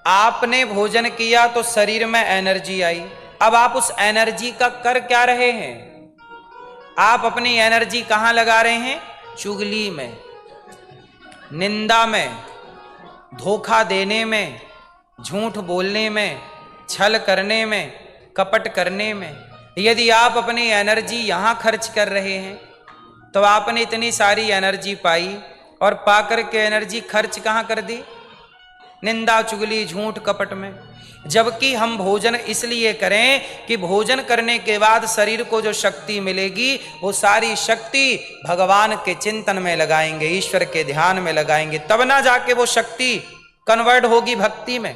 आपने भोजन किया तो शरीर में एनर्जी आई। अब आप उस एनर्जी का कर क्या रहे हैं? आप अपनी एनर्जी कहां लगा रहे हैं? चुगली में, निंदा में, धोखा देने में, झूठ बोलने में, छल करने में, कपट करने में। यदि आप अपनी एनर्जी यहां खर्च कर रहे हैं तो आपने इतनी सारी एनर्जी पाई और पाकर के एनर्जी खर्च कहां कर दी? निंदा, चुगली, झूठ, कपट में। जबकि हम भोजन इसलिए करें कि भोजन करने के बाद शरीर को जो शक्ति मिलेगी वो सारी शक्ति भगवान के चिंतन में लगाएंगे, ईश्वर के ध्यान में लगाएंगे, तब ना जाके वो शक्ति कन्वर्ट होगी भक्ति में।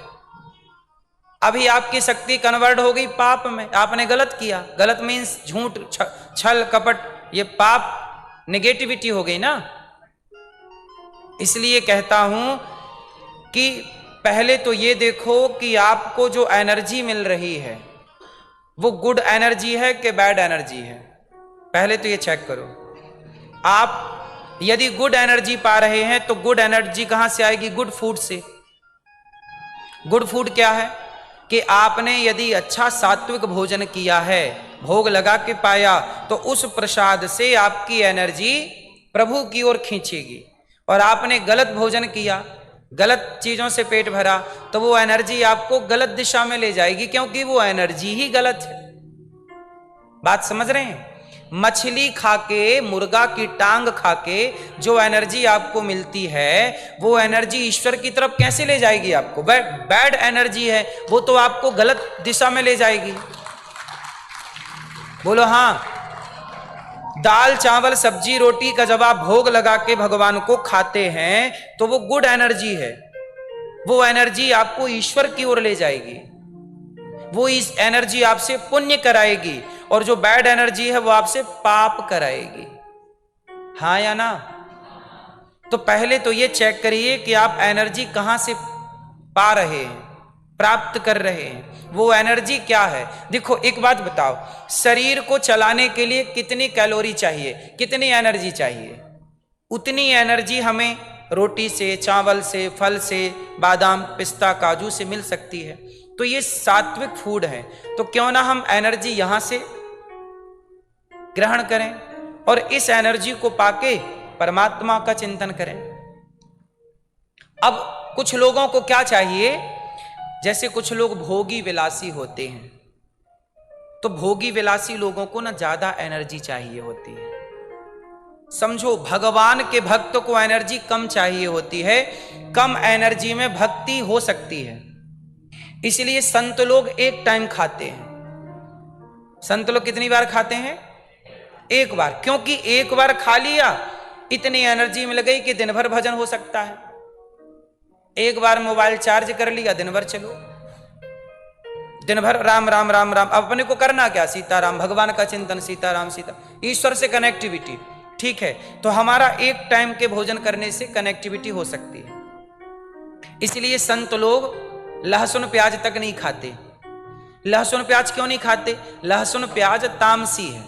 अभी आपकी शक्ति कन्वर्ट हो गई पाप में, आपने गलत किया। गलत मीन्स झूठ, छल, कपट, ये पाप, नेगेटिविटी हो गई ना। इसलिए कहता हूं कि पहले तो ये देखो कि आपको जो एनर्जी मिल रही है वो गुड एनर्जी है कि बैड एनर्जी है। पहले तो ये चेक करो। आप यदि गुड एनर्जी पा रहे हैं तो गुड एनर्जी कहां से आएगी? गुड फूड से। गुड फूड क्या है कि आपने यदि अच्छा सात्विक भोजन किया है, भोग लगा के पाया, तो उस प्रसाद से आपकी एनर्जी प्रभु की ओर खींचेगी। और आपने गलत भोजन किया, गलत चीजों से पेट भरा, तो वो एनर्जी आपको गलत दिशा में ले जाएगी, क्योंकि वो एनर्जी ही गलत है। बात समझ रहे हैं? मछली खाके, मुर्गा की टांग खाके जो एनर्जी आपको मिलती है वो एनर्जी ईश्वर की तरफ कैसे ले जाएगी आपको? बैड एनर्जी है वो, तो आपको गलत दिशा में ले जाएगी। बोलो हाँ। दाल, चावल, सब्जी, रोटी का जब आप भोग लगा के भगवान को खाते हैं तो वो गुड एनर्जी है। वो एनर्जी आपको ईश्वर की ओर ले जाएगी, वो इस एनर्जी आपसे पुण्य कराएगी। और जो बैड एनर्जी है वो आपसे पाप कराएगी। हाँ या ना? तो पहले तो ये चेक करिए कि आप एनर्जी कहां से पा रहे हैं, प्राप्त कर रहे हैं, वो एनर्जी क्या है। देखो एक बात बताओ, शरीर को चलाने के लिए कितनी कैलोरी चाहिए, कितनी एनर्जी चाहिए? उतनी एनर्जी हमें रोटी से, चावल से, फल से, बादाम, पिस्ता, काजू से मिल सकती है। तो ये सात्विक फूड है, तो क्यों ना हम एनर्जी यहां से ग्रहण करें और इस एनर्जी को पाके परमात्मा का चिंतन करें। अब कुछ लोगों को क्या चाहिए, जैसे कुछ लोग भोगी विलासी होते हैं, तो भोगी विलासी लोगों को ना ज्यादा एनर्जी चाहिए होती है। समझो, भगवान के भक्त को एनर्जी कम चाहिए होती है। कम एनर्जी में भक्ति हो सकती है। इसलिए संत लोग एक टाइम खाते हैं। संत लोग कितनी बार खाते हैं? एक बार। क्योंकि एक बार खा लिया, इतनी एनर्जी मिल गई कि दिन भर भजन हो सकता है। एक बार मोबाइल चार्ज कर लिया, दिन भर चलो, दिन भर राम राम राम राम। अब अपने को करना क्या? सीताराम, भगवान का चिंतन, सीताराम सीता, ईश्वर से कनेक्टिविटी। ठीक है, तो हमारा एक टाइम के भोजन करने से कनेक्टिविटी हो सकती है। इसलिए संत लोग लहसुन प्याज तक नहीं खाते। लहसुन प्याज क्यों नहीं खाते? लहसुन प्याज तामसी है।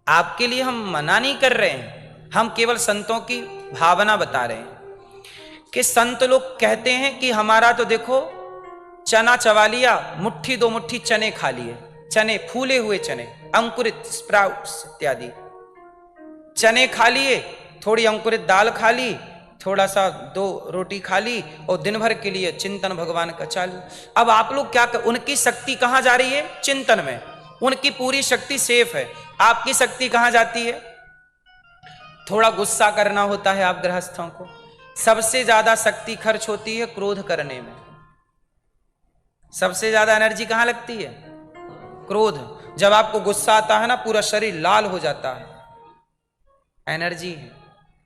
आपके लिए हम मना नहीं कर रहे हैं, हम केवल संतों की भावना बता रहे हैं कि संत लोग कहते हैं कि हमारा तो देखो चना चबा लिया, मुट्ठी दो मुट्ठी चने खा लिए, चने, फूले हुए चने, अंकुरित स्प्राउट्स इत्यादि चने खा लिए, थोड़ी अंकुरित दाल खा ली, थोड़ा सा 2 रोटी खा ली, और दिन भर के लिए चिंतन भगवान का चालू। अब आप लोग क्या कर, उनकी शक्ति कहां जा रही है? चिंतन में। उनकी पूरी शक्ति सेफ है। आपकी शक्ति कहां जाती है? थोड़ा गुस्सा करना होता है आप गृहस्थों को। सबसे ज्यादा शक्ति खर्च होती है क्रोध करने में। सबसे ज्यादा एनर्जी कहां लगती है? क्रोध। जब आपको गुस्सा आता है ना, पूरा शरीर लाल हो जाता है, एनर्जी है।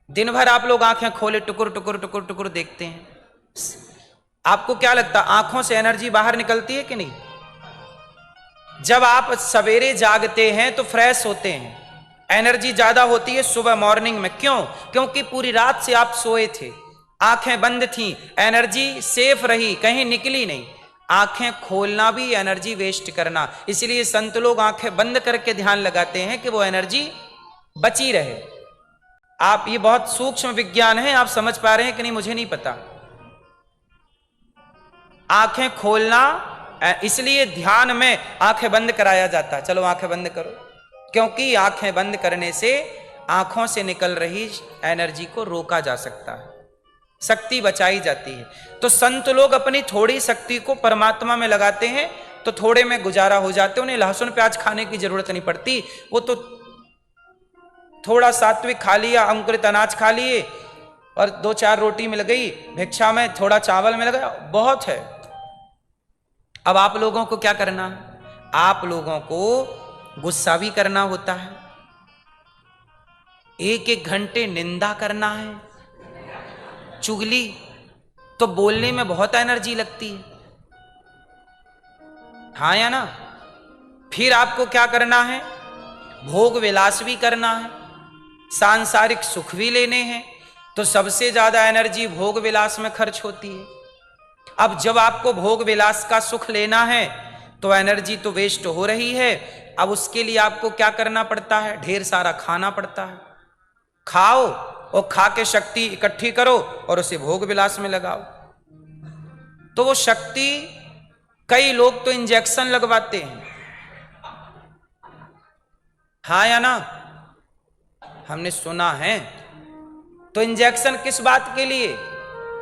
दिन भर आप लोग आंखें खोले टुकुर टुकुर टुकुर टुकुर देखते हैं, आपको क्या लगता है आंखों से एनर्जी बाहर निकलती है कि नहीं? जब आप सवेरे जागते हैं तो फ्रेश होते हैं, एनर्जी ज्यादा होती है सुबह मॉर्निंग में। क्यों? क्योंकि पूरी रात से आप सोए थे, आंखें बंद थी, एनर्जी सेफ रही, कहीं निकली नहीं। आंखें खोलना भी एनर्जी वेस्ट करना। इसलिए संत लोग आंखें बंद करके ध्यान लगाते हैं कि वो एनर्जी बची रहे। आप, ये बहुत सूक्ष्म विज्ञान है, आप समझ पा रहे हैं कि नहीं मुझे नहीं पता। आंखें खोलना, इसलिए ध्यान में आंखें बंद कराया जाता है। चलो आंखें बंद करो, क्योंकि आंखें बंद करने से आंखों से निकल रही एनर्जी को रोका जा सकता है, शक्ति बचाई जाती है। तो संत लोग अपनी थोड़ी शक्ति को परमात्मा में लगाते हैं तो थोड़े में गुजारा हो जाते, उन्हें लहसुन प्याज खाने की जरूरत नहीं पड़ती। वो तो थोड़ा सात्विक खा लिया, अंकुरित अनाज खा लिए और 2-4 रोटी मिल गई, भिक्षा में थोड़ा चावल मिल गया, बहुत है। अब आप लोगों को क्या करना है? आप लोगों को गुस्सा भी करना होता है, 1-1 घंटे निंदा करना है, चुगली, तो बोलने में बहुत एनर्जी लगती है, हाँ या ना? फिर आपको क्या करना है? भोग विलास भी करना है, सांसारिक सुख भी लेने हैं, तो सबसे ज्यादा एनर्जी भोग विलास में खर्च होती है। अब जब आपको भोग विलास का सुख लेना है तो एनर्जी तो वेस्ट हो रही है। अब उसके लिए आपको क्या करना पड़ता है? ढेर सारा खाना पड़ता है। खाओ और खा के शक्ति इकट्ठी करो और उसे भोग विलास में लगाओ। तो वो शक्ति, कई लोग तो इंजेक्शन लगवाते हैं, हाँ या ना? हमने सुना है। तो इंजेक्शन किस बात के लिए?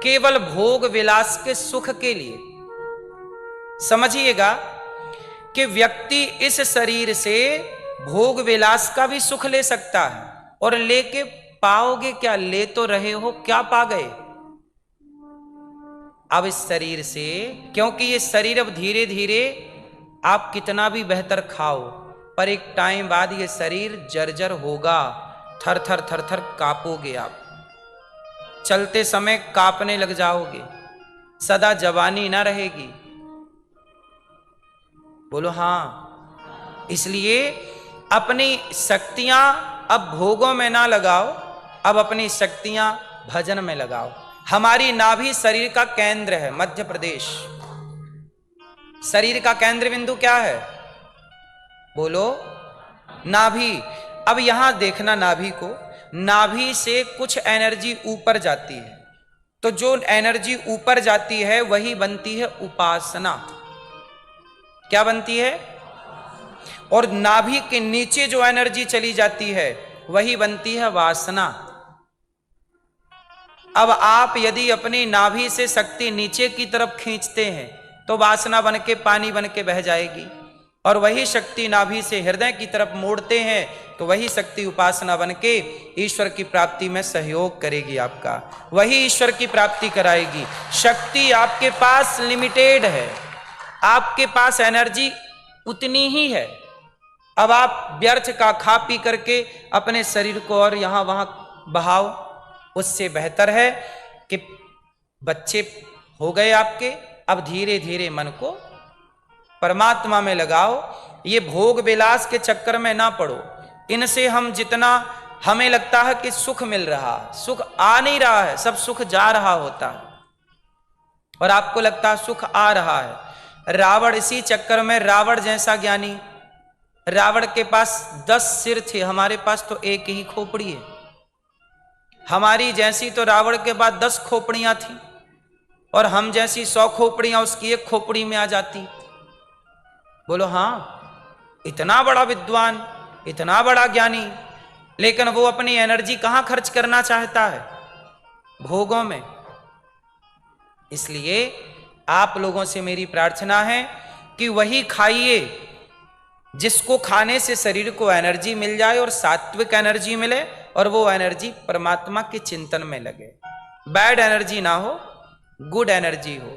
केवल भोग विलास के सुख के लिए। समझिएगा कि व्यक्ति इस शरीर से भोग विलास का भी सुख ले सकता है, और लेके पाओगे क्या? ले तो रहे हो, क्या पा गए अब इस शरीर से? क्योंकि ये शरीर अब धीरे धीरे, आप कितना भी बेहतर खाओ, पर एक टाइम बाद ये शरीर जर्जर होगा, थर थर थर थर कांपोगे आप, चलते समय कांपने लग जाओगे, सदा जवानी ना रहेगी। बोलो हाँ। इसलिए अपनी शक्तियां अब भोगों में ना लगाओ, अब अपनी शक्तियां भजन में लगाओ। हमारी नाभि शरीर का केंद्र है, मध्य प्रदेश। शरीर का केंद्र बिंदु क्या है? बोलो, नाभि। अब यहां देखना नाभि को, नाभि से कुछ एनर्जी ऊपर जाती है, तो जो एनर्जी ऊपर जाती है वही बनती है उपासना। क्या बनती है? और नाभि के नीचे जो एनर्जी चली जाती है वही बनती है वासना। अब आप यदि अपनी नाभि से शक्ति नीचे की तरफ खींचते हैं तो वासना बन के पानी बन के बह जाएगी, और वही शक्ति नाभि से हृदय की तरफ मोड़ते हैं तो वही शक्ति उपासना बन के ईश्वर की प्राप्ति में सहयोग करेगी आपका, वही ईश्वर की प्राप्ति कराएगी। शक्ति आपके पास लिमिटेड है, आपके पास एनर्जी उतनी ही है। अब आप व्यर्थ का खा पी करके अपने शरीर को और यहां वहां बहाओ, उससे बेहतर है कि बच्चे हो गए आपके, अब धीरे धीरे मन को परमात्मा में लगाओ। ये भोग विलास के चक्कर में ना पड़ो। इनसे हम जितना, हमें लगता है कि सुख मिल रहा, सुख आ नहीं रहा है, सब सुख जा रहा होता है, और आपको लगता है सुख आ रहा है। रावण इसी चक्कर में, रावण जैसा ज्ञानी, रावण के पास 10 सिर थे, हमारे पास तो एक ही खोपड़ी है। हमारी जैसी तो रावण के पास 10 खोपड़ियां थी, और हम जैसी 100 खोपड़ियां उसकी एक खोपड़ी में आ जाती। बोलो हाँ। इतना बड़ा विद्वान, इतना बड़ा ज्ञानी, लेकिन वो अपनी एनर्जी कहां खर्च करना चाहता है? भोगों में। इसलिए आप लोगों से मेरी प्रार्थना है कि वही खाइए जिसको खाने से शरीर को एनर्जी मिल जाए, और सात्विक एनर्जी मिले, और वो एनर्जी परमात्मा के चिंतन में लगे। बैड एनर्जी ना हो, गुड एनर्जी हो।